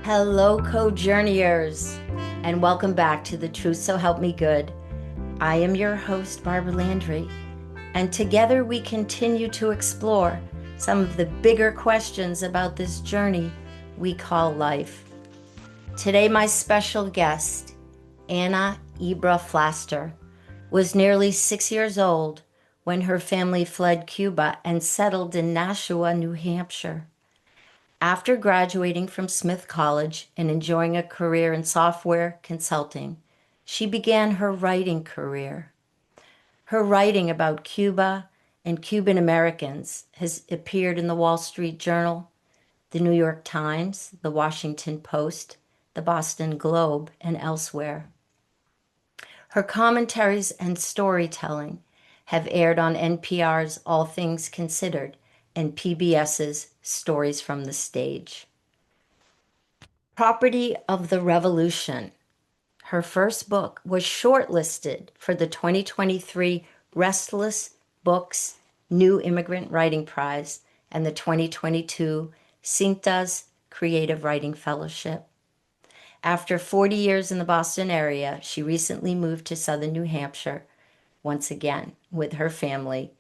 Hello, co-journeyers, and welcome back to the Truth So Help Me Good. I am your host, Barbara Landry, and together we continue to explore some of the bigger questions about this journey we call life. Today, my special guest, Anna Hebra Flaster, was nearly 6 years old when her family fled Cuba and settled in Nashua, New Hampshire. After graduating from Smith College and enjoying a career in software consulting, she began her writing career. Her writing about Cuba and Cuban Americans has appeared in the Wall Street Journal, the New York Times, the Washington Post, the Boston Globe, and elsewhere. Her commentaries and storytelling have aired on NPR's All Things Considered and PBS's Stories from the Stage. Property of the Revolution. Her first book was shortlisted for the 2023 Restless Books New Immigrant Writing Prize and the 2022 Cintas Creative Writing Fellowship. After 40 years in the Boston area, she recently moved to southern New Hampshire once again with her family.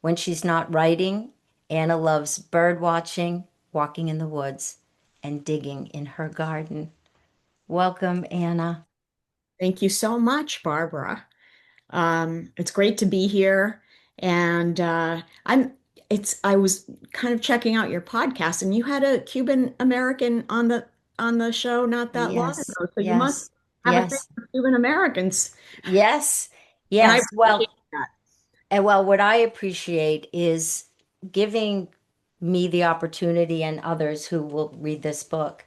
When she's not writing, Anna loves bird watching, walking in the woods, and digging in her garden. Welcome, Anna. Thank you so much, Barbara. It's great to be here. And I was kind of checking out your podcast, and you had a Cuban American on the show not that long Yes, ago. So you must yes, have a thing yes, for Cuban Americans. yes, And I yes. appreciate Well, that. what I appreciate is giving me the opportunity and others who will read this book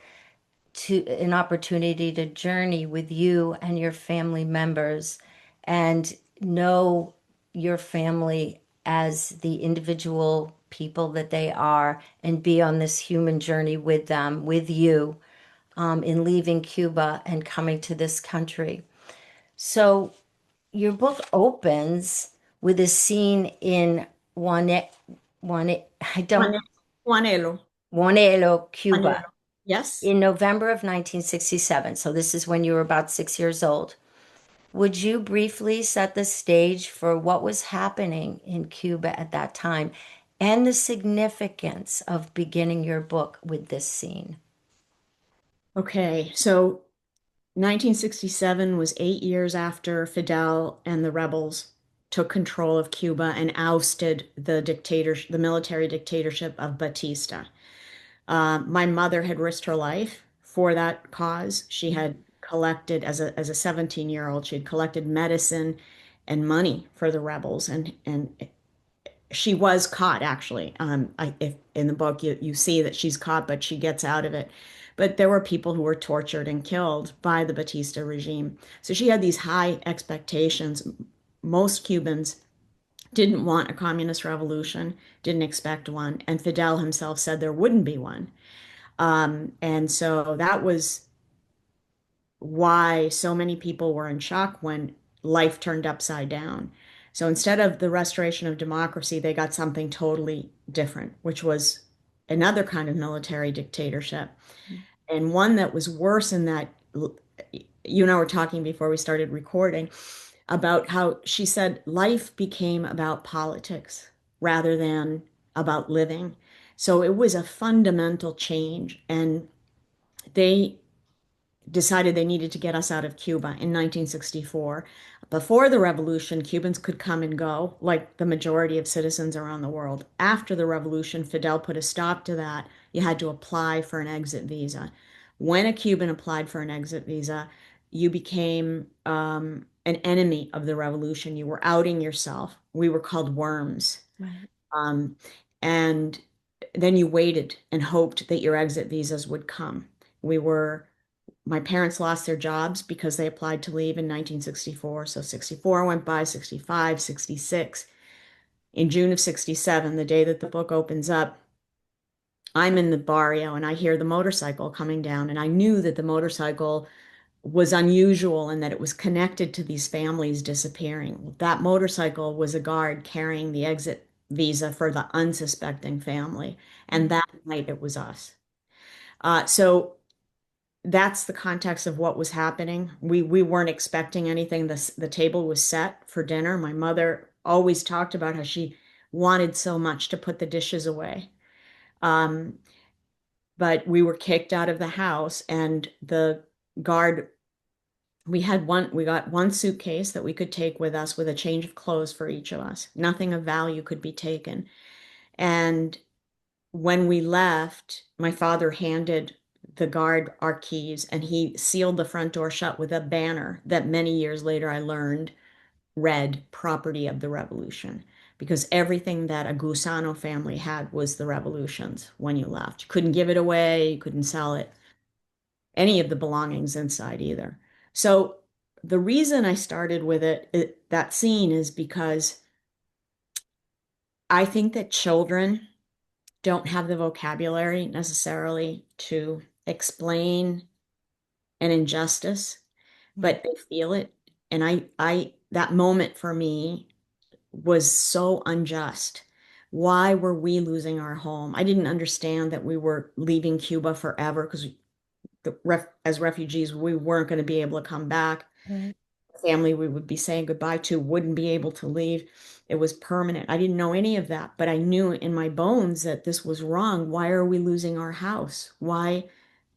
to an opportunity to journey with you and your family members and know your family as the individual people that they are and be on this human journey with them, with you, in leaving Cuba and coming to this country. So your book opens with a scene in Juane, Juane, I don't, Juan- Juanelo. Juanelo, Cuba, Juanelo. Yes. in November of 1967. So this is when you were about 6 years old. Would you briefly set the stage for what was happening in Cuba at that time and the significance of beginning your book with this scene? Okay. So 1967 was 8 years after Fidel and the rebels took control of Cuba and ousted the military dictatorship of Batista. My mother had risked her life for that cause. She had collected, as a 17-year-old, she had collected medicine and money for the rebels, and she was caught actually. If in the book you see that she's caught, but she gets out of it. But there were people who were tortured and killed by the Batista regime. So she had these high expectations. Most Cubans didn't want a communist revolution, didn't expect one, and Fidel himself said there wouldn't be one. And so that was why so many people were in shock when life turned upside down. So instead of the restoration of democracy, they got something totally different, which was another kind of military dictatorship. And one that was worse in that you and I were talking before we started recording about how she said life became about politics rather than about living. So it was a fundamental change. And they decided they needed to get us out of Cuba in 1964. Before the revolution, Cubans could come and go like the majority of citizens around the world. After the revolution, Fidel put a stop to that. You had to apply for an exit visa. When a Cuban applied for an exit visa, you became an enemy of the revolution. You were outing yourself. We were called worms. Right. Um, and then you waited and hoped that your exit visas would come. We were My parents lost their jobs because they applied to leave in 1964. So 64 went by, 65, 66. In June of 67, the day that the book opens up, I'm in the barrio and I hear the motorcycle coming down. And I knew that the motorcycle was unusual and that it was connected to these families disappearing. That motorcycle was a guard carrying the exit visa for the unsuspecting family. And that night it was us. So that's the context of what was happening. We weren't expecting anything. The table was set for dinner. My mother always talked about how she wanted so much to put the dishes away. Um, but we were kicked out of the house, and the guard, we got one suitcase that we could take with us with a change of clothes for each of us. Nothing of value could be taken. And when we left, my father handed the guard our keys, and he sealed the front door shut with a banner that many years later I learned read "Property of the Revolution," because everything that a Gusano family had was the revolution's when you left. You couldn't give it away, you couldn't sell it, any of the belongings inside either. So the reason I started with that scene is because I think that children don't have the vocabulary necessarily to explain an injustice, Mm. but they feel it. And that moment for me was so unjust. Why were we losing our home? I didn't understand that we were leaving Cuba forever because as refugees, we weren't going to be able to come back. Right. Family we would be saying goodbye to wouldn't be able to leave. It was permanent. I didn't know any of that, but I knew in my bones that this was wrong. Why are we losing our house? Why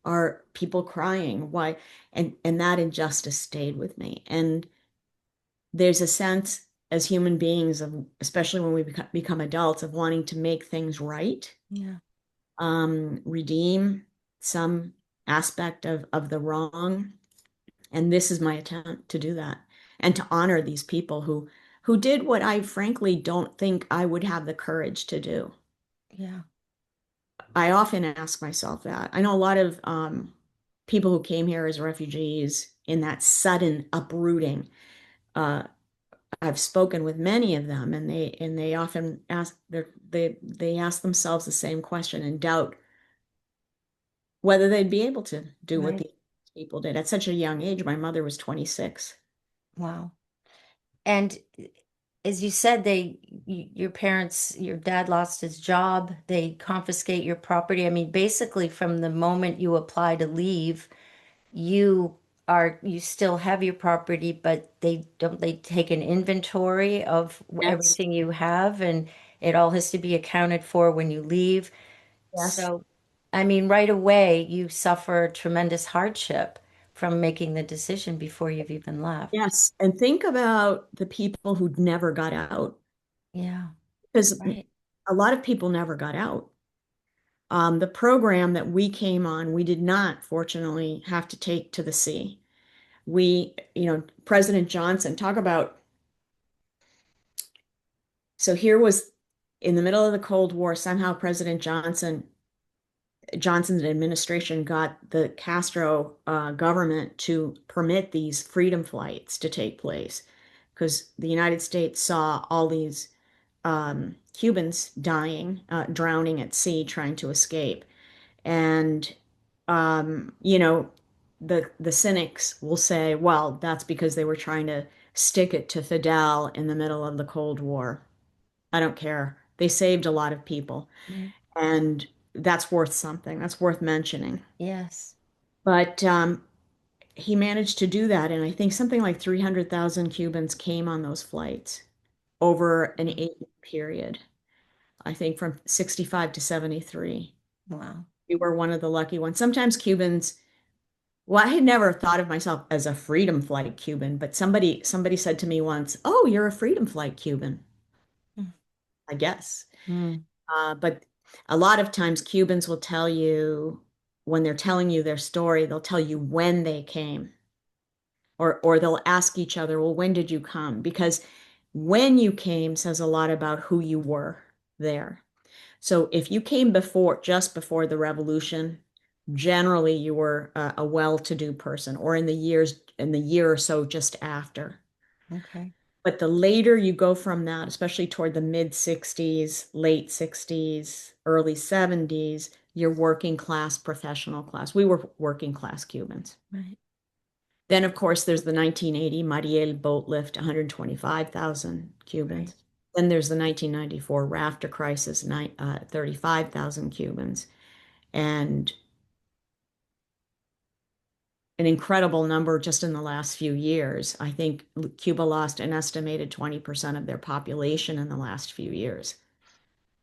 are people crying? Why? And that injustice stayed with me. And there's a sense as human beings of, especially when we become adults, of wanting to make things right, Yeah. redeem some aspect of the wrong. And this is my attempt to do that and to honor these people who did what I frankly don't think I would have the courage to do. Yeah. I often ask myself that. I know a lot of people who came here as refugees in that sudden uprooting. Uh, I've spoken with many of them, and they often they ask themselves the same question and doubt whether they'd be able to do what Right. these people did at such a young age. My mother was 26. Wow. And as you said, your parents, your dad lost his job. They confiscate your property. I mean, basically, from the moment you apply to leave, you still have your property, but they take an inventory of Yes, everything you have, and it all has to be accounted for when you leave. yes. So, I mean, right away, you suffer tremendous hardship from making the decision before you've even left. Yes, and think about the people who never got out, Yeah, because right. a lot of people never got out. The program that we came on, we did not, fortunately, have to take to the sea. President Johnson, talk about, so here was in the middle of the Cold War, somehow Johnson's administration got the Castro government to permit these freedom flights to take place because the United States saw all these Cubans dying, drowning at sea, trying to escape. And, um, you know, the cynics will say, well, that's because they were trying to stick it to Fidel in the middle of the Cold War. I don't care. They saved a lot of people, Right. and that's worth something. That's worth mentioning. Yes. But he managed to do that, and I think something like 300,000 Cubans came on those flights over an 8 year period. I think from 65 to 73. Wow. We were one of the lucky ones. Sometimes Cubans, well, I had never thought of myself as a freedom flight Cuban, but somebody said to me once, "Oh, you're a freedom flight Cuban." I guess. Mm. But a lot of times Cubans will tell you when they're telling you their story, they'll tell you when they came, or they'll ask each other, "Well, when did you come?" Because when you came says a lot about who you were there. So if you came just before the revolution, generally you were a well-to-do person, or in the year or so just after. Okay. But the later you go from that, especially toward the mid 60s, late 60s, early 70s, you're working class, professional class. We were working class Cubans. Right. Then, of course, there's the 1980 Mariel boat lift, 125,000 Right. Cubans. Then there's the 1994 rafter crisis, 35,000 Cubans. And an incredible number just in the last few years. I think Cuba lost an estimated 20% of their population in the last few years.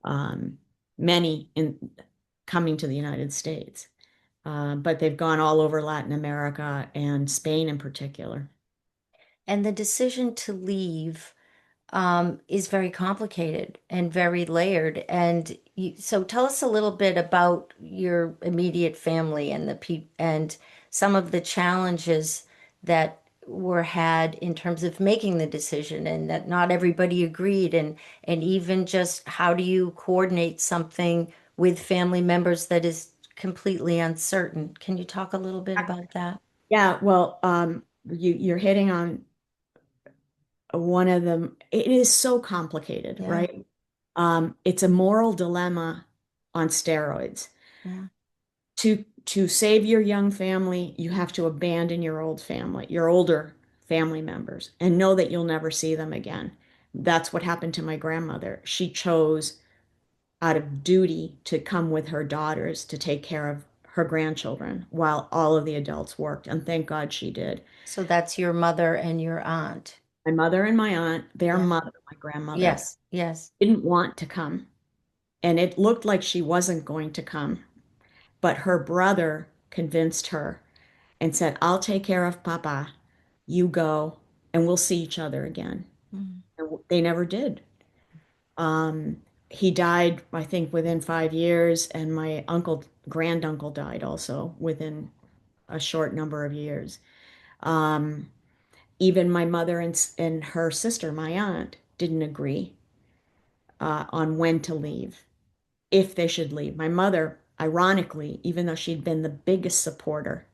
Um, Many in coming to the United States. But they've gone all over Latin America and Spain in particular. And the decision to leave is very complicated and very layered. And so tell us a little bit about your immediate family and and some of the challenges that were had in terms of making the decision and that not everybody agreed and even just how do you coordinate something with family members that is completely uncertain. Can you talk a little bit about that? Yeah, well, you're hitting on one of them. It is so complicated, Yeah, right? It's a moral dilemma on steroids. yeah. To save your young family, you have to abandon your old family, your older family members, and know that you'll never see them again. That's what happened to my grandmother. She chose out of duty to come with her daughters to take care of her grandchildren while all of the adults worked, and thank God she did. So that's your mother and your aunt. My mother and my aunt, their Yeah. mother, my grandmother, Yes, yes. didn't want to come, and it looked like she wasn't going to come. But her brother convinced her and said, I'll take care of Papa. You go, and we'll see each other again. Mm. And they never did. He died, I think, within 5 years, and my granduncle died also within a short number of years. Um, Even my mother and her sister, my aunt, didn't agree on when to leave, if they should leave. My mother, ironically, even though she'd been the biggest supporter,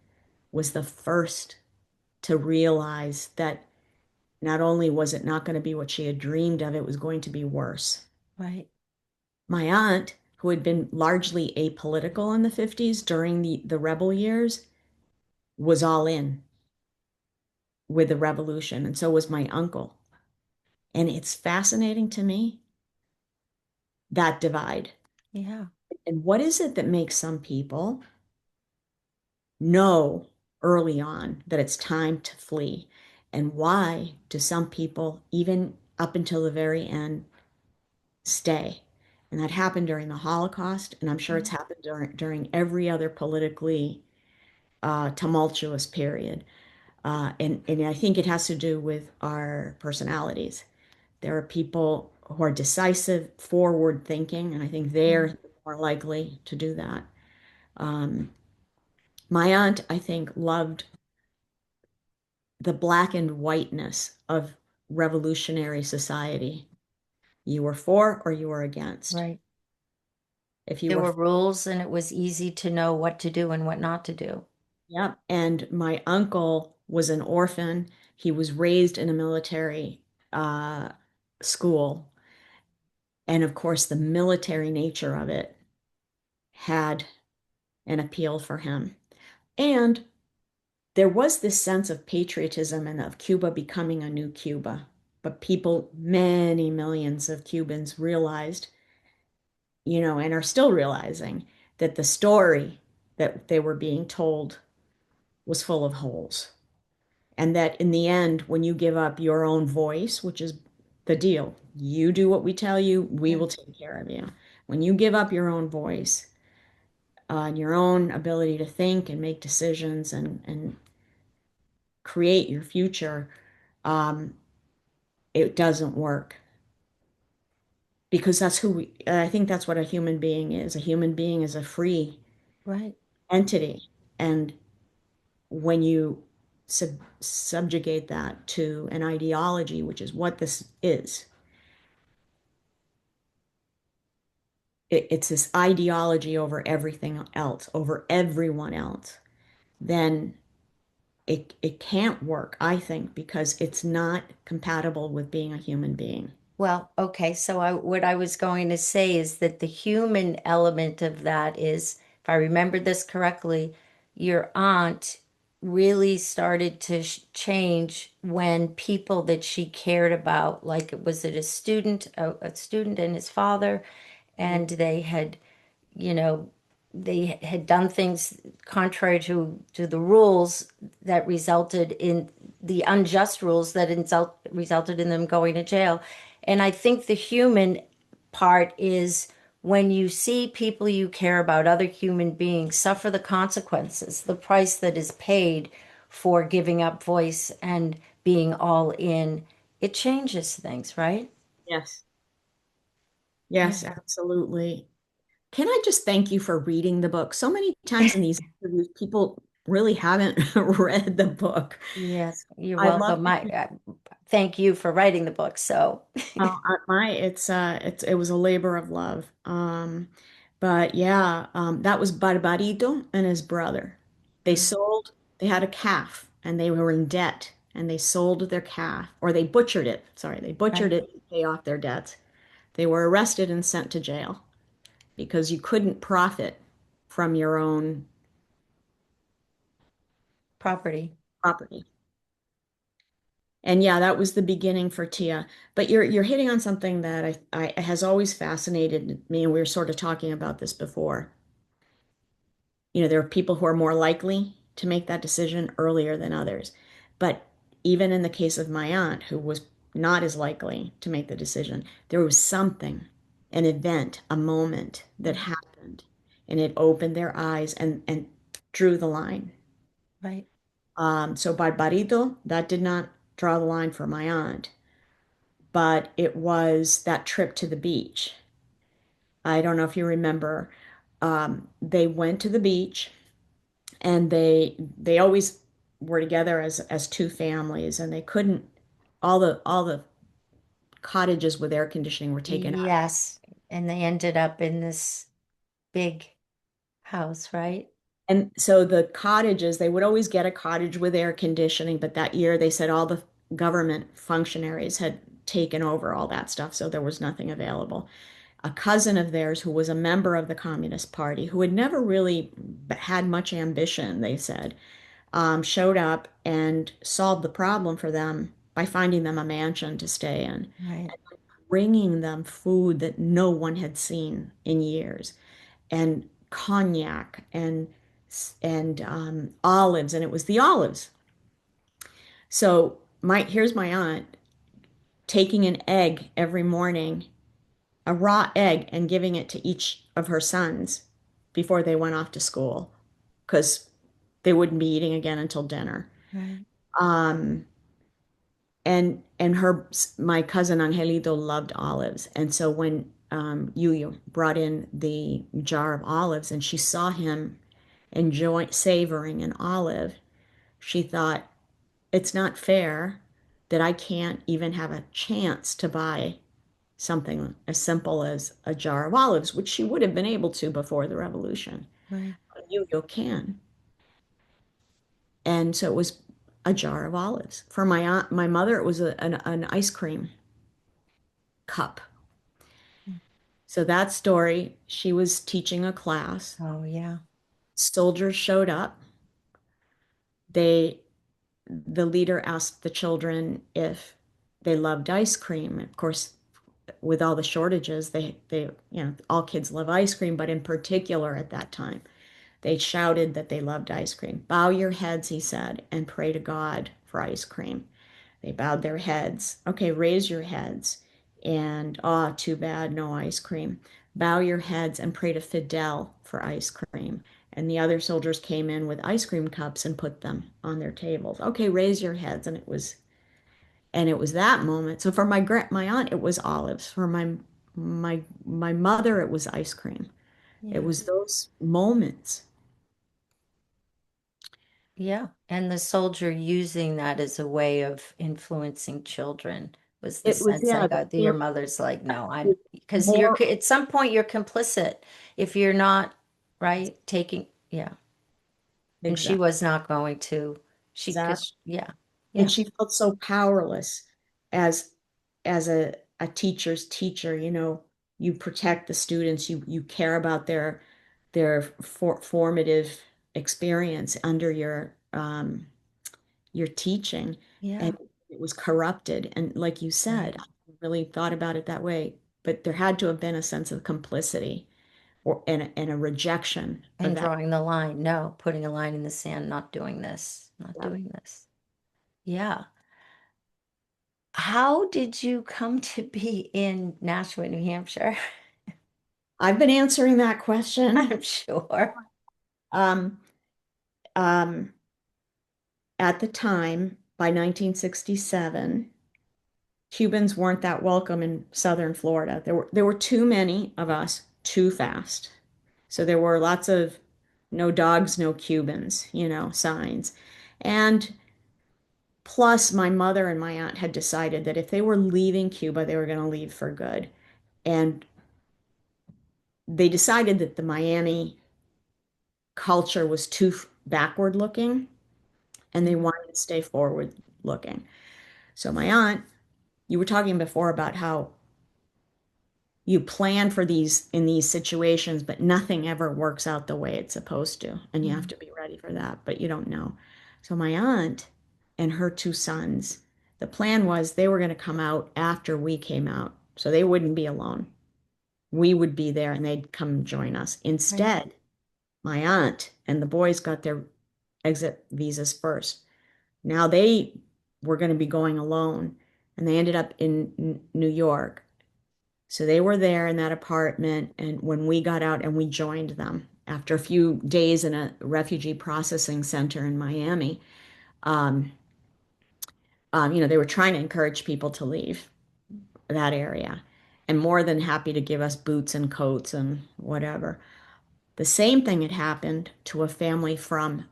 was the first to realize that not only was it not going to be what she had dreamed of, it was going to be worse. Right. My aunt, who had been largely apolitical in the 50s during the rebel years, was all in with the revolution, and so was my uncle. And it's fascinating to me, that divide. Yeah. And what is it that makes some people know early on that it's time to flee? And why do some people, even up until the very end, stay? And that happened during the Holocaust, and I'm sure it's Mm. happened during every other politically tumultuous period. And I think it has to do with our personalities. There are people who are decisive, forward thinking, and I think Yeah. they're more likely to do that. Um, my aunt, I think, loved the black and whiteness of revolutionary society. You were for or you were against. Right. If you There were, were rules and it was easy to know what to do and what not to do. yep. And my uncle was an orphan. He was raised in a military uh, school. And of course, the military nature of it had an appeal for him. And there was this sense of patriotism and of Cuba becoming a new Cuba. But people, many millions of Cubans realized, and are still realizing that the story that they were being told was full of holes. And that in the end, when you give up your own voice, which is the deal, you do what we tell you, we Yeah. will take care of you. When you give up your own voice, and your own ability to think and make decisions and create your future, um, it doesn't work because I think that's what a human being is. A human being is a free Right. entity. And when you subjugate that to an ideology, which is what this is, it's this ideology over everything else, over everyone else, then it can't work, I think, because it's not compatible with being a human being. Well, okay. So what I was going to say is that the human element of that is, if I remember this correctly, your aunt really started to change when people that she cared about, like was it a student and his father, and they had, you know, they had done things contrary to the rules that resulted in the unjust rules that resulted in them going to jail. And I think the human part is when you see people you care about, other human beings, suffer the consequences, the price that is paid for giving up voice and being all in, it changes things, right? Yes. Yeah. Yes, absolutely. Can I just thank you for reading the book? So many times in these interviews, people really haven't read the book. Yes, you're I'd love welcome. to Thank you for writing the book. So, it was a labor of love. But yeah, that was Barbarito and his brother. They mm, sold, they had a calf and they were in debt and they sold their calf, or they butchered it. Sorry, they butchered right, it to pay off their debts. They were arrested and sent to jail because you couldn't profit from your own property. property. And yeah, that was the beginning for Tia. But you're hitting on something that I has always fascinated me, and we were sort of talking about this before. There are people who are more likely to make that decision earlier than others. But even in the case of my aunt, who was not as likely to make the decision, there was something, an event, a moment that Right, happened, and it opened their eyes and drew the line. right, So Barbarito, that did not draw the line for my aunt, but it was that trip to the beach. I don't know if you remember. They went to the beach and they always were together as two families, and they couldn't, all the cottages with air conditioning were taken out. yes. And they ended up in this big house, right? And so the cottages, they would always get a cottage with air conditioning, but that year they said all the government functionaries had taken over all that stuff, so there was nothing available. A cousin of theirs who was a member of the Communist Party, who had never really had much ambition, they said, showed up and solved the problem for them by finding them a mansion to stay in, Right, bringing them food that no one had seen in years, and cognac and olives, and it was the olives. So here's my aunt taking an egg every morning, a raw egg, and giving it to each of her sons before they went off to school because they wouldn't be eating again until dinner. right, Um, and my cousin Angelito loved olives, and so when Yuyu brought in the jar of olives and she saw him savoring an olive, she thought, it's not fair that I can't even have a chance to buy something as simple as a jar of olives, which she would have been able to before the revolution. right. But Yuyu can. And so it was a jar of olives. For my aunt, my mother, it was an ice cream cup. So that story, she was teaching a class. Oh, yeah, Soldiers showed up. They, the leader asked the children if they loved ice cream. Of course, with all the shortages, all kids love ice cream, but in particular at that time, they shouted that they loved ice cream. Bow your heads, he said, and pray to God for ice cream. They bowed their heads. Okay, raise your heads. And, too bad, no ice cream. Bow your heads and pray to Fidel for ice cream. And the other soldiers came in with ice cream cups and put them on their tables. Okay, raise your heads. And it was that moment. So for my aunt, it was olives. For my mother, it was ice cream. It yeah, was those moments. yeah. And the soldier using that as a way of influencing children was the It was, sense I yeah, got. Your mother's like, no, I'm the because more at some point you're complicit if you're not, right, taking, yeah. And she exact, was not going to, exact. because, yeah, And yeah, she felt so powerless as as a teacher's teacher. You protect the students, you care about their formative experience under your teaching, and yeah, it was corrupted. And like you right. said, I really thought about it that way, but there had to have been a sense of complicity or and a rejection of And that. drawing the line. No, putting a line in the sand, not doing this, not Yeah. doing this. Yeah. How did you come to be in Nashua, New Hampshire? I've been answering that question. I'm sure. Um, um, at the time, by 1967, Cubans weren't that welcome in southern Florida. There were too many of us too fast. So there were lots of no dogs, no Cubans, signs. And plus, my mother and my aunt had decided that if they were leaving Cuba, they were going to leave for good. And they decided that the Miami culture was too backward looking and they wanted to stay forward looking. So my aunt, you were talking before about how you plan for these in these situations, but nothing ever works out the way it's supposed to. And you have Mm. to be ready for that, but you don't know. So my aunt and her two sons, the plan was they were going to come out after we came out. So they wouldn't be alone. We would be there and they'd come join us. Right. Instead, my aunt and the boys got their exit visas first. Now they were going to be going alone and they ended up in New York. So they were there in that apartment. And when we got out and we joined them after a few days in a refugee processing center in Miami, um, they were trying to encourage people to leave that area and more than happy to give us boots and coats and whatever. The same thing had happened to a family from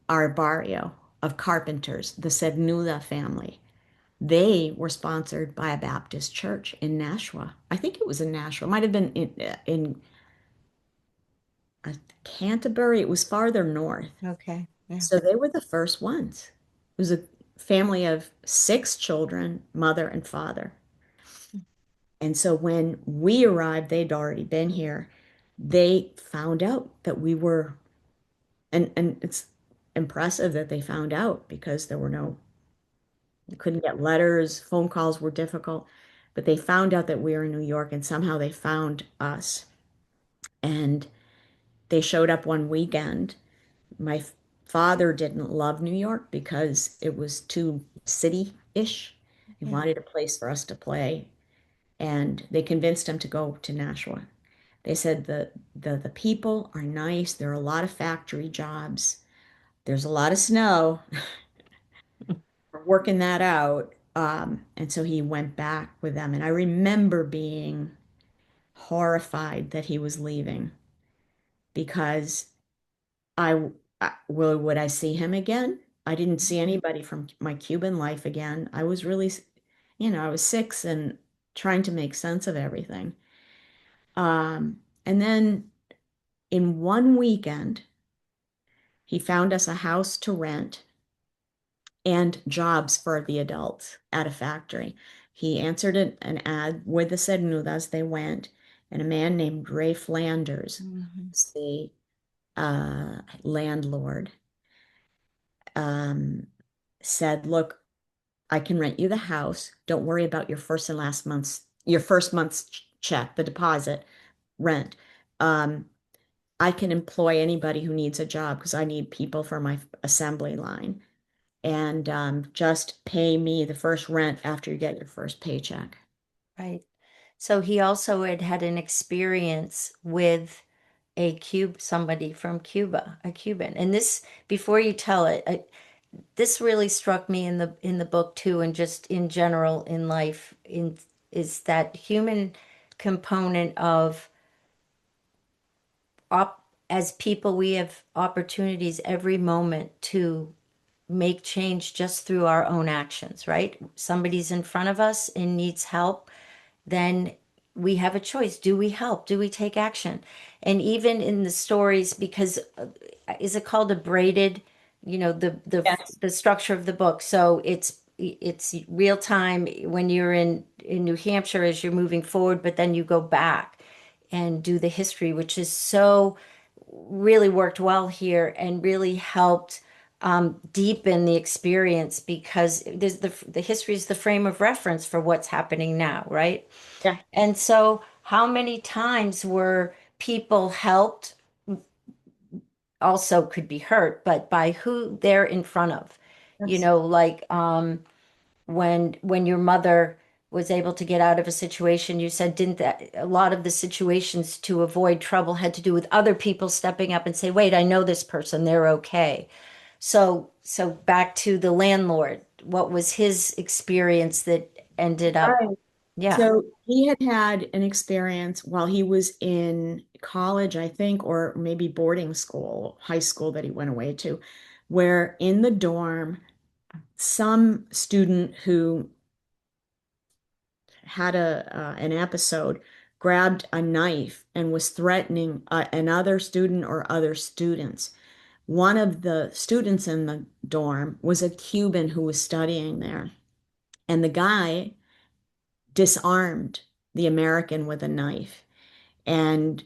our barrio of carpenters, the Sednuda family. They were sponsored by a Baptist church in Nashua. I think it was in Nashua. It might have been in Canterbury. It was farther north. Okay. Yeah. So they were the first ones. It was a family of six children, mother and father. And so when we arrived, they'd already been here. They found out that we were, and it's impressive that they found out because there were no, you couldn't get letters, phone calls were difficult, but they found out that we were in New York and somehow they found us. And they showed up one weekend. My father didn't love New York because it was too city-ish. He Yeah. wanted a place for us to play, and they convinced him to go to Nashua. They said the people are nice. There are a lot of factory jobs. There's a lot of snow. We're working that out. And so he went back with them. And I remember being horrified that he was leaving because would I see him again? I didn't see anybody from my Cuban life again. I was really, I was six and trying to make sense of everything. And then in one weekend, he found us a house to rent and jobs for the adults at a factory. He answered an ad with the Cernudas. They went, and a man named Ray Flanders, Mhm. the landlord, um, said, "Look, I can rent you the house. Don't worry about your first month's check, the deposit, rent. Um, I can employ anybody who needs a job because I need people for my assembly line. And just pay me the first rent after you get your first paycheck." Right. So he also had had an experience with somebody from Cuba, a Cuban. And this, before you tell it, this really struck me in the book too, and just in general in life, is that human component of as people, we have opportunities every moment to make change just through our own actions, right? Somebody's in front of us and needs help, then we have a choice. Do we help? Do we take action? And even in the stories, because is it called a braided, Yes. the structure of the book. So it's real time when you're in New Hampshire as you're moving forward, but then you go back and do the history, which is so really worked well here and really helped deepen the experience because there's the history is the frame of reference for what's happening now, right? Yeah. And so, how many times were people helped also could be hurt, but by who they're in front of. You Yes. know, like when your mother was able to get out of a situation, you said, didn't that a lot of the situations to avoid trouble had to do with other people stepping up and say, wait, I know this person, they're okay. So back to the landlord, what was his experience that ended up, Right. yeah, So he had had an experience while he was in college, I think, or maybe boarding school, high school that he went away to, where in the dorm, some student who had an episode grabbed a knife and was threatening another student or other students. One of the students in the dorm was a Cuban who was studying there, and the guy disarmed the American with a knife. And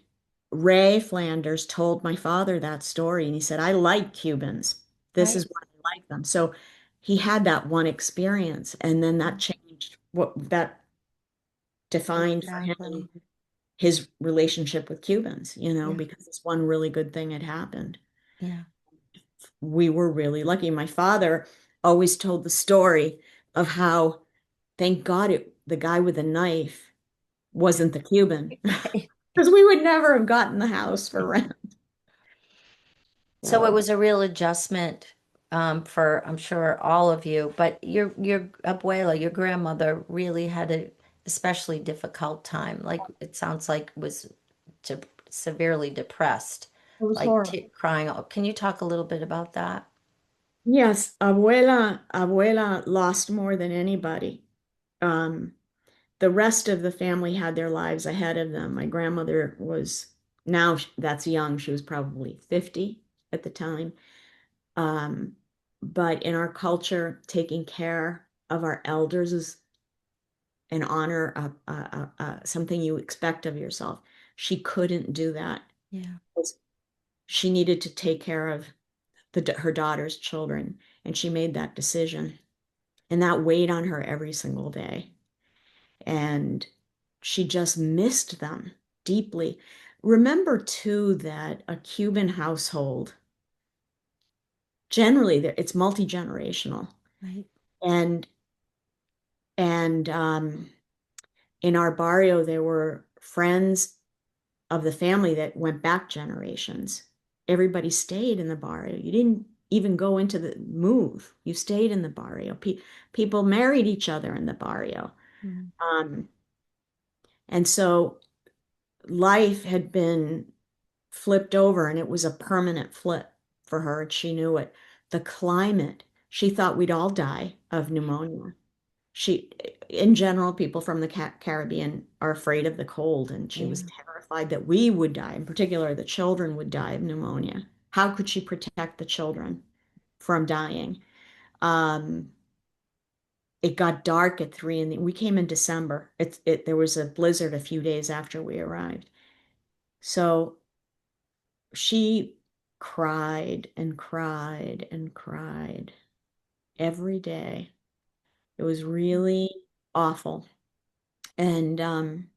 Ray Flanders told my father that story, and he said, I like Cubans. This is right? why I like them. So he had that one experience, and then that changed what that defined for Exactly. him his relationship with Cubans, Yeah. because this one really good thing had happened. Yeah. We were really lucky. My father always told the story of how, thank God, the guy with the knife wasn't the Cuban, Right. because we would never have gotten the house for rent. So it So was a real adjustment for, I'm sure, all of you. But your abuela, your grandmother, really had a especially difficult time. Like it sounds like was de severely depressed, it was like horrible. t crying. Can you talk a little bit about that? Yes, abuela lost more than anybody. Um, the rest of the family had their lives ahead of them. My grandmother was, now that's young. She was probably 50 at the time. Um, but in our culture, taking care of our elders is an honor, something you expect of yourself. She couldn't do that. Yeah. She needed to take care of her daughter's children, and she made that decision. And that weighed on her every single day. And she just missed them deeply. Remember, too, that a Cuban household, generally, it's multi-generational. Right. And in our barrio, there were friends of the family that went back generations. Everybody stayed in the barrio. You didn't even go into the move. You stayed in the barrio. People married each other in the barrio. Mm. Um, and so life had been flipped over, and it was a permanent flip for her, and she knew it. The climate, she thought we'd all die of pneumonia. She, in general, people from the Caribbean are afraid of the cold, and she was Yeah. terrified that we would die, in particular, the children would die of pneumonia. How could she protect the children from dying? Um, it got dark at 3 in the, we came in December. There was a blizzard a few days after we arrived. So she cried and cried and cried every day. It was really awful. And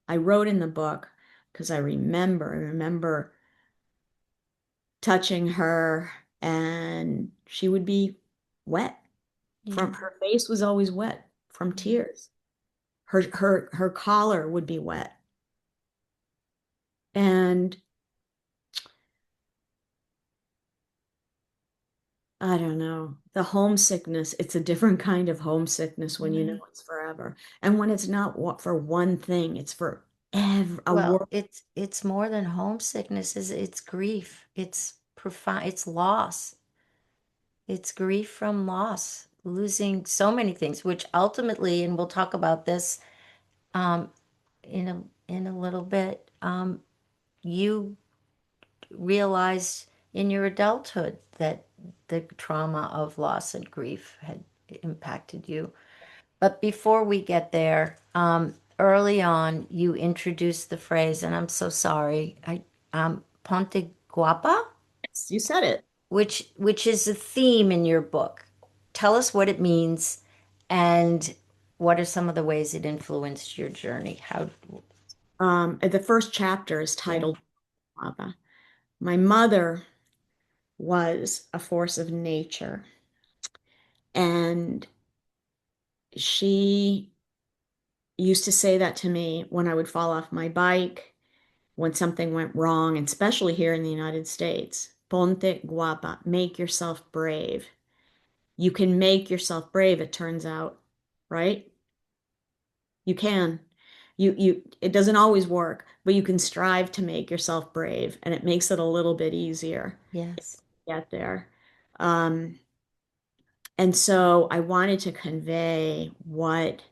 I wrote in the book because I remember touching her, and she would be wet from Yeah. her face was always wet from tears. Her collar would be wet. And I don't know, the homesickness, it's a different kind of homesickness when you know Right. it's forever. And when it's not what for one thing, it's for a Well, world. it's more than homesickness, is it's grief. It's profound, it's loss. It's grief from loss, losing so many things, which ultimately, and we'll talk about this um, in a little bit, you realized in your adulthood that the trauma of loss and grief had impacted you. But before we get there, early on, you introduced the phrase, and I'm so sorry, Ponte Guapa, You said it. which is a theme in your book. Tell us what it means, and what are some of the ways it influenced your journey? How, The first chapter is yeah, titled Guapa. My mother was a force of nature, and she used to say that to me when I would fall off my bike, when something went wrong, and especially here in the United States. Ponte guapa, make yourself brave. You can make yourself brave, it turns out, right? You can. It doesn't always work, but you can strive to make yourself brave, and it makes it a little bit easier to Yes. get there. Um, and so I wanted to convey what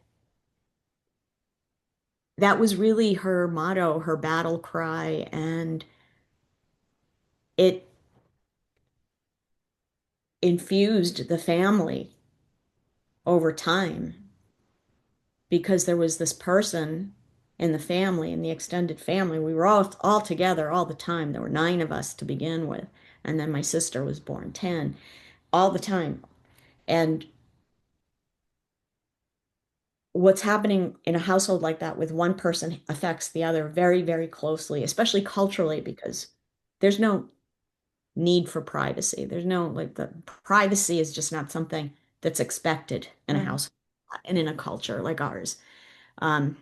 that was really her motto, her battle cry, and it infused the family over time because there was this person in the family, in the extended family. We were all together all the time. There were 9 of us to begin with, and then my sister was born 10, all the time. And what's happening in a household like that with one person affects the other very, very closely, especially culturally, because there's no need for privacy. There's no like the privacy is just not something that's expected in a Right. house and in a culture like ours. Um,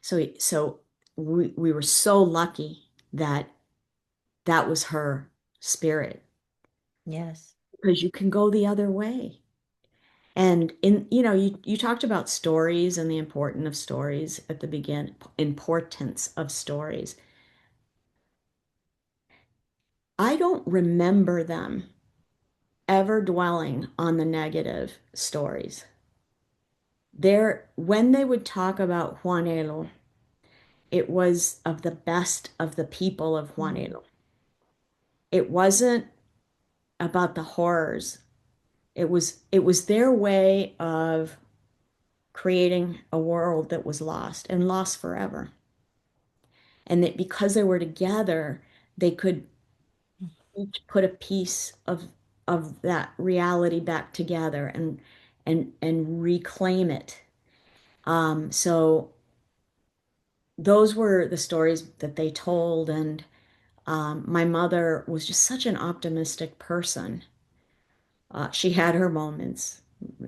so we were so lucky that that was her spirit Yes. because you can go the other way. And you talked about stories and the importance of stories at the importance of stories. I don't remember them ever dwelling on the negative stories. When they would talk about Juanelo, it was of the best of the people of Mm. Juanelo. It wasn't about the horrors. It was their way of creating a world that was lost and lost forever. And that because they were together, they could each put a piece of that reality back together and reclaim it. So those were the stories that they told, and my mother was just such an optimistic person. She had her moments,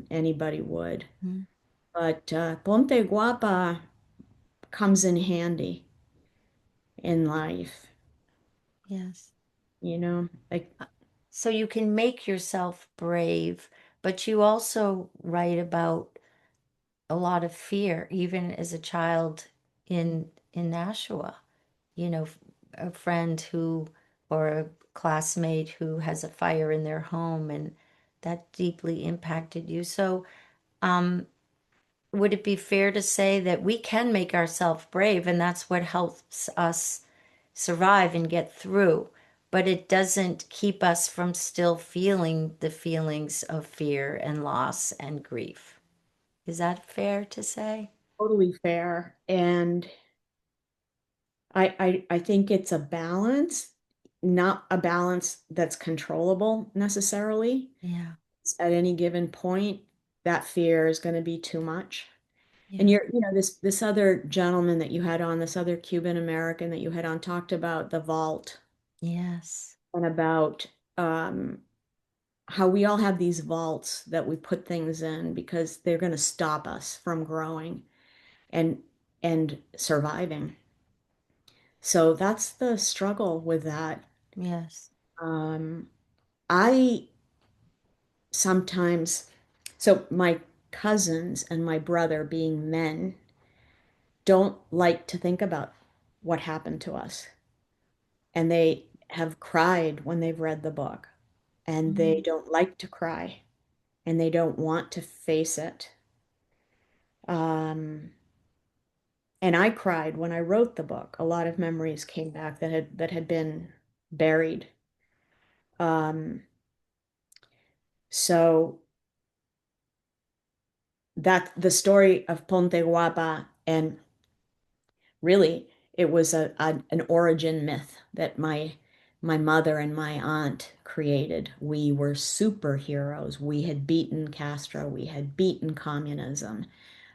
anybody would, Mm. but Ponte Guapa comes in handy in life, Yes. like So you can make yourself brave, but you also write about a lot of fear, even as a child in Nashua. A friend who or a classmate who has a fire in their home, and that deeply impacted you. So, would it be fair to say that we can make ourselves brave, and that's what helps us survive and get through, but it doesn't keep us from still feeling the feelings of fear and loss and grief? Is that fair to say? totally fair. And I think it's a balance, not a balance that's controllable necessarily. Yeah, At any given point, that fear is going to be too much. And yeah, this other gentleman that you had on, this other Cuban American that you had on, talked about the vault yes. and about um, how we all have these vaults that we put things in because they're going to stop us from growing and surviving. So that's the struggle with that. Yes. Um, I sometimes, so my cousins and my brother, being men, don't like to think about what happened to us. And they have cried when they've read the book, and they Mm. don't like to cry, and they don't want to face it. Um, and I cried when I wrote the book. A lot of memories came back that had been buried. Um, so that the story of Ponte Guapa, and really it was an origin myth that my mother and my aunt created. We were superheroes. We had beaten Castro. We had beaten communism.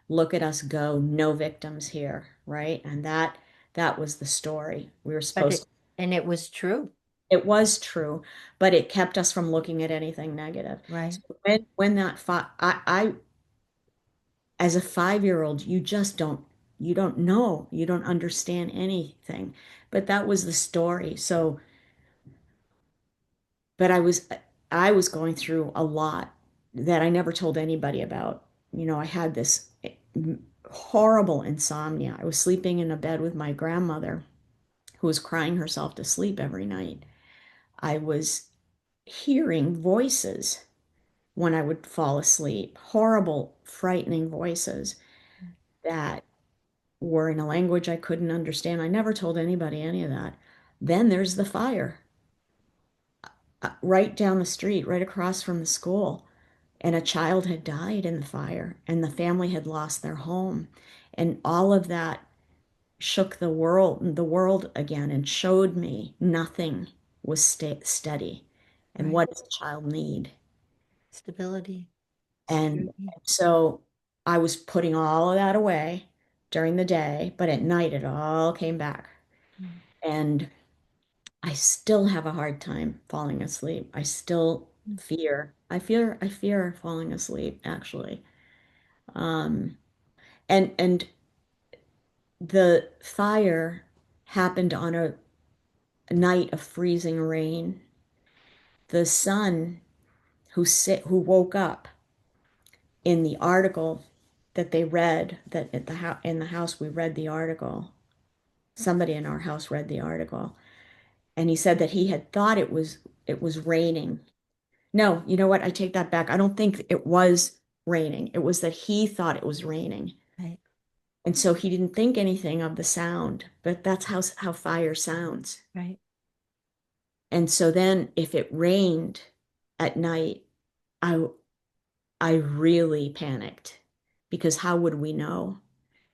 Look at us go, no victims here, right? And that was the story. We were But supposed it to. And it was true, It was true, but it kept us from looking at anything negative. right? So when that fi I as a 5-year-old, you don't know, you don't understand anything. But that was the story. So, but I was going through a lot that I never told anybody about. I had this horrible insomnia. I was sleeping in a bed with my grandmother who was crying herself to sleep every night. I was hearing voices when I would fall asleep, horrible, frightening voices that were in a language I couldn't understand. I never told anybody any of that. Then there's the fire right down the street, right across from the school. And a child had died in the fire, and the family had lost their home. And all of that shook the world again, and showed me nothing was steady. And Right. what does a child need? Stability, And security. so I was putting all of that away during the day, but at night it all came back. Mm. And I still have a hard time falling asleep. I still Mm. I fear falling asleep, actually. Um, and the fire happened on a night of freezing rain. The son who woke up in the article that they read, that at in the house we read the article. Somebody in our house read the article, and he said that he had thought it was raining. No, you know what? I take that back. I don't think it was raining. It was that he thought it was raining. Right, And so he didn't think anything of the sound, but that's how fire sounds. right. And so then if it rained at night, I I really panicked, because how would we know?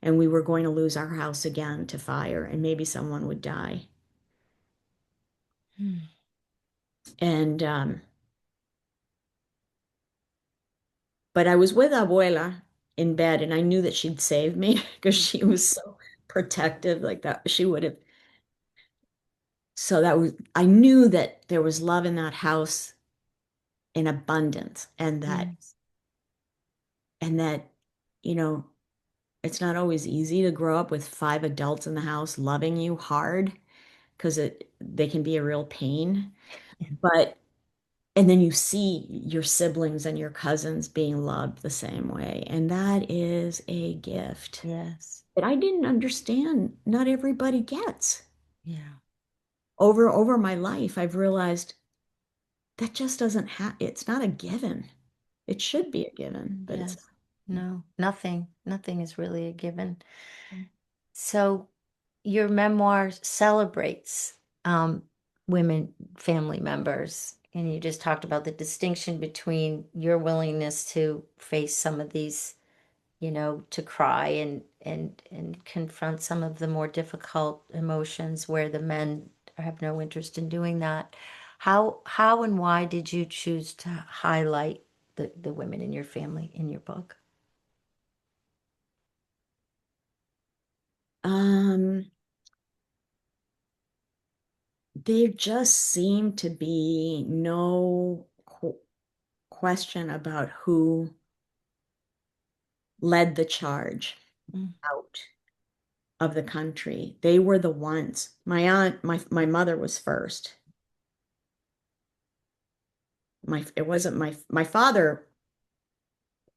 And we were going to lose our house again to fire, and maybe someone would die. Mm. And but I was with Abuela in bed, and I knew that she'd save me because she was so protective, like that. She would have. So I knew that there was love in that house in abundance, and that, Yes. and that, you know, it's not always easy to grow up with 5 adults in the house loving you hard, because they can be a real pain. But and then you see your siblings and your cousins being loved the same way, and that is a gift Yes. that I didn't understand. Not everybody gets. Yeah. Over my life, I've realized that just doesn't have. It's not a given. It should be a given, but it's Yes. No, nothing. Nothing is really a given. not. So your memoir celebrates women family members, and you just talked about the distinction between your willingness to face some of these, to cry and confront some of the more difficult emotions where the men have no interest in doing that. How and why did you choose to highlight the women in your family in your book? Um, there just seemed to be no question about who led the charge Mm. out of the country. They were the ones. My mother was first. It wasn't my father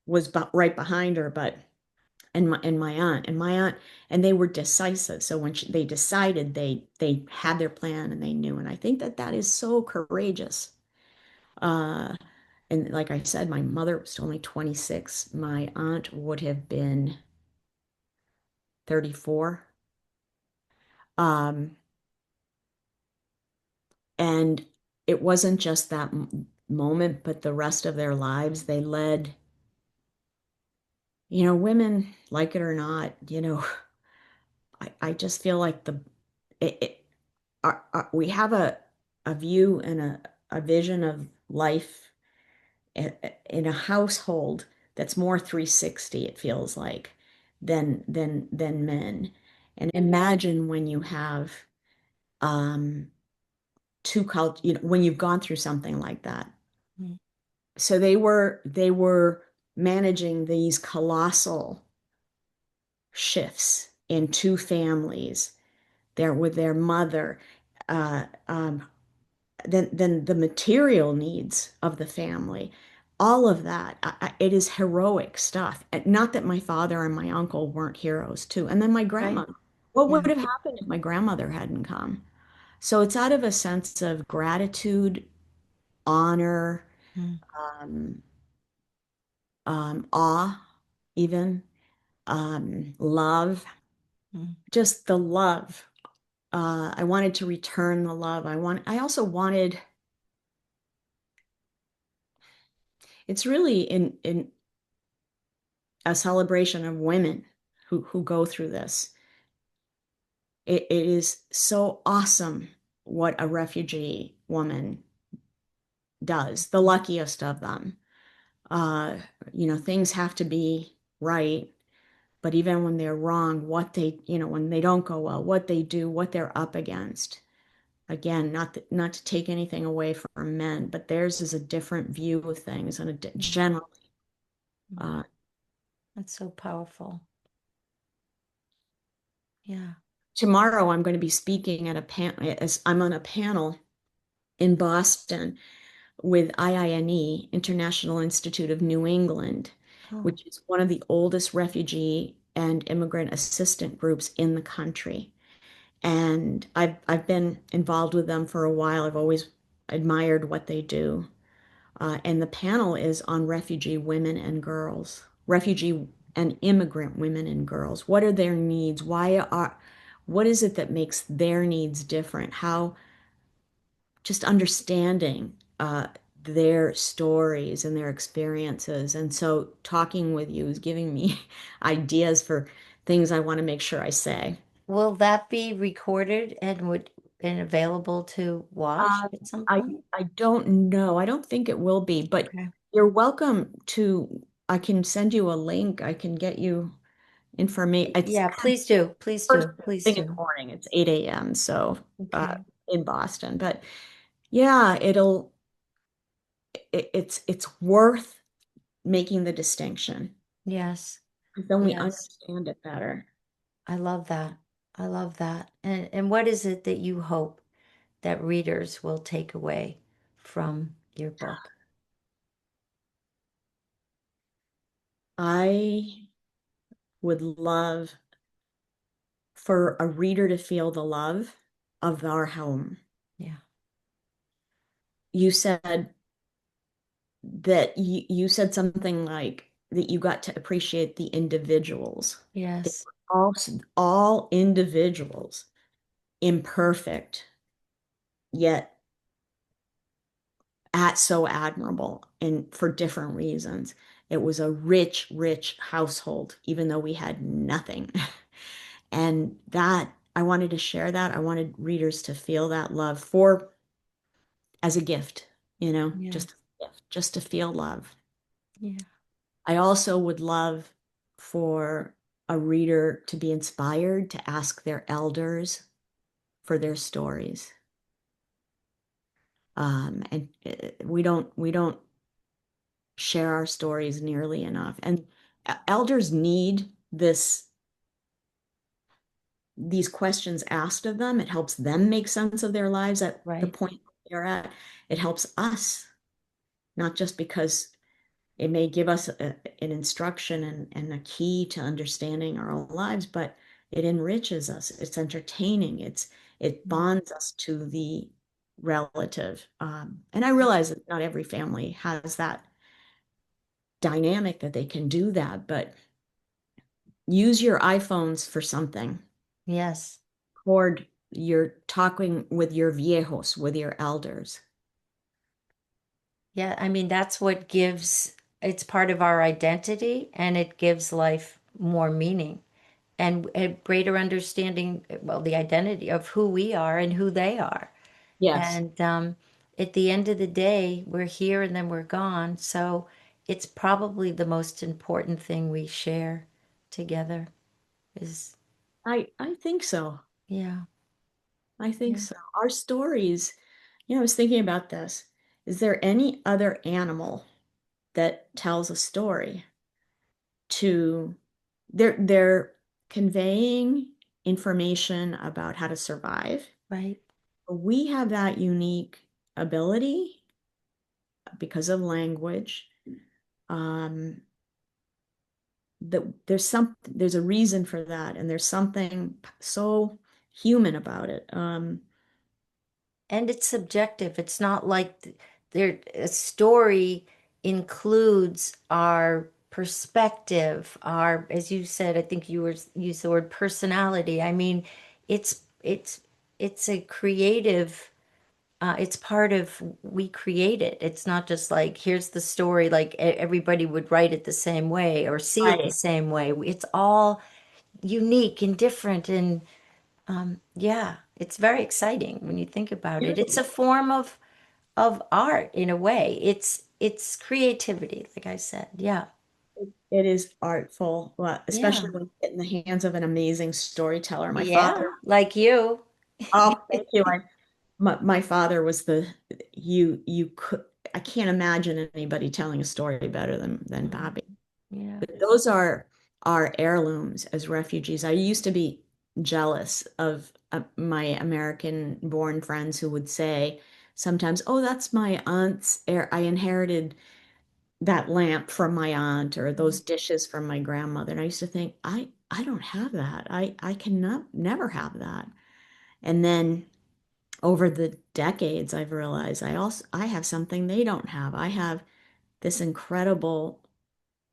was right behind her, but and my aunt, and they were decisive. So when they decided, they had their plan and they knew. And I think that that is so courageous. Uh, and like I said, my mother was only 26. My aunt would have been 34. Um, and it wasn't just that moment, but the rest of their lives. They led, women, like it or not, I just feel like it we have a view and a vision of life in a household that's more 360, it feels like, than men. And imagine when you have two cult, when you've gone through something like that. Mm. So they were managing these colossal shifts in two families there with their mother, uh, um, then the material needs of the family, all of that. It is heroic stuff. And not that my father and my uncle weren't heroes too. And then my Right? grandmother. What Yeah. would have happened if my grandmother hadn't come? So it's out of a sense of gratitude, honor, Mm. um, awe, even love, Mm. just the love. I wanted to return the love. I also wanted, it's really in a celebration of women who go through this. It is so awesome what a refugee woman does, the luckiest of them. Uh, things have to be right, but even when they're wrong, when they don't go well, what they do, what they're up against. Again, not to take anything away from men, but theirs is a different view of things and Mm. general. Mm. Uh, That's so powerful. Yeah. Tomorrow, I'm going to be speaking at a panel. As I'm on a panel in Boston with IINE, International Institute of New England, Oh, which is one of the oldest refugee and immigrant assistant groups in the country. And I've been involved with them for a while. I've always admired what they do. And the panel is on refugee women and girls, refugee and immigrant women and girls. What are their needs? What is it that makes their needs different? How just understanding their stories and their experiences. And so talking with you is giving me ideas for things I want to make sure I say. will that be recorded and available to watch Uh, at some I point? I don't know. I don't think it will be, but Okay. you're welcome to. I can send you a link. I can get you information. It's Yeah, please do. Please first do. Please thing in the do. morning. It's 8 a.m. So Okay. in Boston, but yeah, it's worth making the distinction Yes. because then we Yes. understand it better. I love that. I love that. And what is it that you hope that readers will take away from your book? I would love for a reader to feel the love of our home. Yeah. You said that you said something like that you got to appreciate the individuals. They Yes. were all individuals, imperfect, yet at so admirable and for different reasons. It was a rich, rich household, even though we had nothing. And that I wanted to share that. I wanted readers to feel that love for as a gift, Yeah. just a gift, just to feel love. Yeah. I also would love for a reader to be inspired to ask their elders for their stories. And we don't share our stories nearly enough. And elders need these questions asked of them. It helps them make sense of their lives at the Right. point they're at. It helps us, not just because it may give us an instruction and a key to understanding our own lives, but it enriches us. It's entertaining. It Mm. bonds us to the relative. And I realize that not every family has that dynamic that they can do that, but use your iPhones for something. Yes. Or you're talking with your viejos, with your elders. Yeah. I mean, that's what gives it's part of our identity and it gives life more meaning and a greater understanding, well, the identity of who we are and who they are. Yes, And at the end of the day, we're here and then we're gone. So it's probably the most important thing we share together is, I think so. yeah, I think yeah, so. Our stories, I was thinking about this. Is there any other animal that tells a story to they're conveying information about how to survive? Right. We have that unique ability because of language. Um, that there's a reason for that, and there's something so human about it. And it's subjective. It's not like there a story includes our perspective, our, as you said, I think you were used the word personality. I mean, it's it's a creative it's part of we create it. It's not just like here's the story, like everybody would write it the same way or see it the Right. same way. It's all unique and different, and yeah, it's very exciting when you think about it. It's a form of art in a way. It's creativity, like I said. Yeah. It is artful, well, Yeah. especially when you get in the hands of an amazing storyteller. My Yeah, father, like you. oh, thank you. My father was you could I can't imagine anybody telling a story better than Mm, Bobby. yeah. But those are our heirlooms as refugees. I used to be jealous of my American-born friends who would say sometimes, "Oh, that's my aunt's heir. I inherited that lamp from my aunt or those dishes from my grandmother." And I used to think, I don't have that. I cannot never have that. And then over the decades, I've realized I have something they don't have. I have this incredible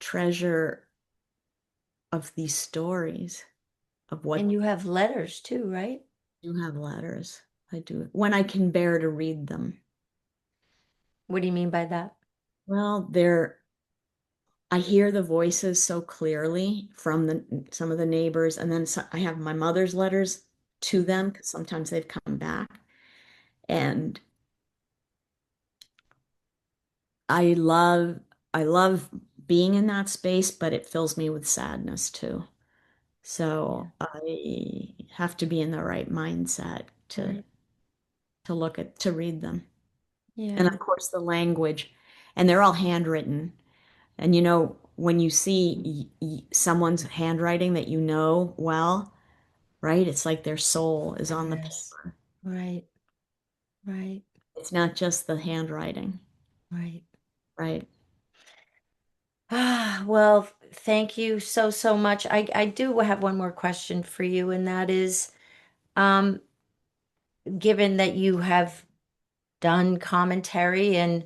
treasure of these stories of And what you have letters too, right? you have letters. I do when I can bear to read them. What do you mean by that? Well, I hear the voices so clearly from some of the neighbors, and then I have my mother's letters to them because sometimes they've come back, and I love I love being in that space, but it fills me with sadness too. Yeah. So I have to be in the right mindset Right. to read them. And Yeah. of course the language, and they're all handwritten. And when you see someone's handwriting that you know well, right? It's like their soul is on the Yes. paper. Right. Right. It's not just the handwriting, Right. right? Ah, well, thank you so, so much. I do have one more question for you, and that is, um, given that you have done commentary and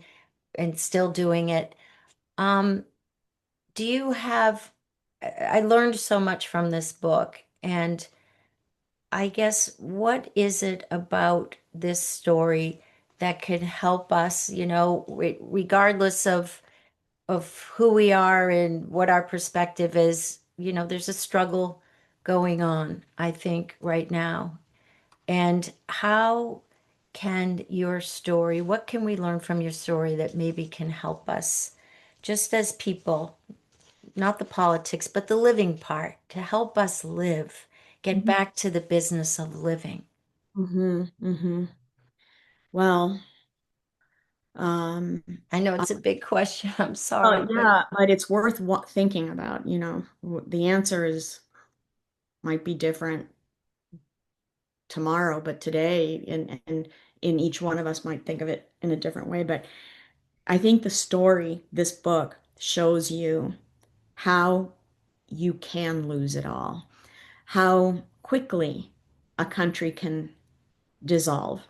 still doing it, um, do you have, I learned so much from this book, and I guess what is it about this story that could help us, regardless of who we are and what our perspective is. There's a struggle going on, I think, right now. And how can your story, what can we learn from your story that maybe can help us just as people, not the politics, but the living part, to help us live, get Hmm. back to the business of living? Hmm. Hmm. Well, um, I know it's a big question. I'm oh sorry, but yeah, but it's worth thinking about. The answer is might be different tomorrow, but today, and in each one of us might think of it in a different way. But I think this book shows you how you can lose it all, how quickly a country can dissolve,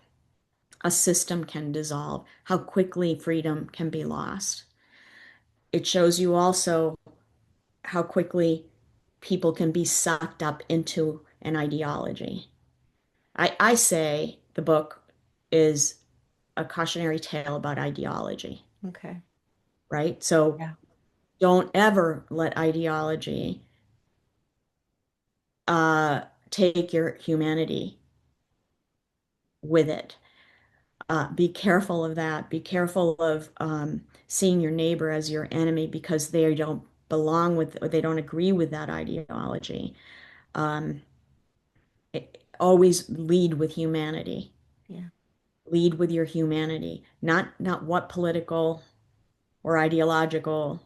a system can dissolve, how quickly freedom can be lost. It shows you also how quickly people can be sucked up into an ideology. I say the book is a cautionary tale about ideology, okay. right? So Yeah. don't ever let ideology uh, take your humanity with it. Be careful of that. Be careful of seeing your neighbor as your enemy because they don't belong with, or they don't agree with that ideology. Always lead with humanity. Yeah. Lead with your humanity, not what political or ideological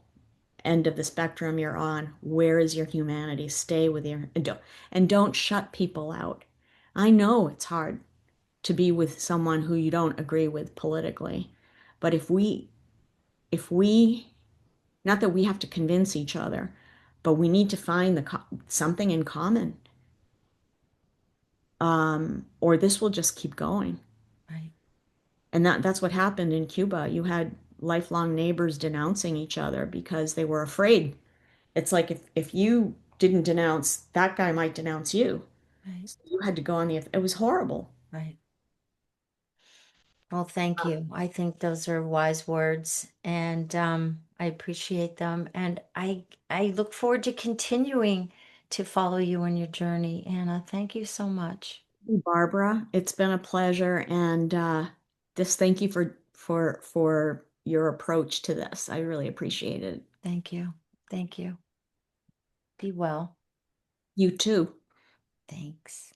end of the spectrum you're on. Where is your humanity? Stay with your and don't shut people out. I know it's hard to be with someone who you don't agree with politically, but if we not that we have to convince each other, but we need to find something in common, or this will just keep going. Right. And that's what happened in Cuba. You had lifelong neighbors denouncing each other because they were afraid. It's like if you didn't denounce, that guy might denounce you. Right. So you had to go on it was horrible. Right. Well, thank you. I think those are wise words, and I appreciate them. And I look forward to continuing to follow you on your journey, Anna. Thank you so much. Barbara, it's been a pleasure, and just thank you for your approach to this. I really appreciate it. Thank you. Thank you. Be well. You too. Thanks.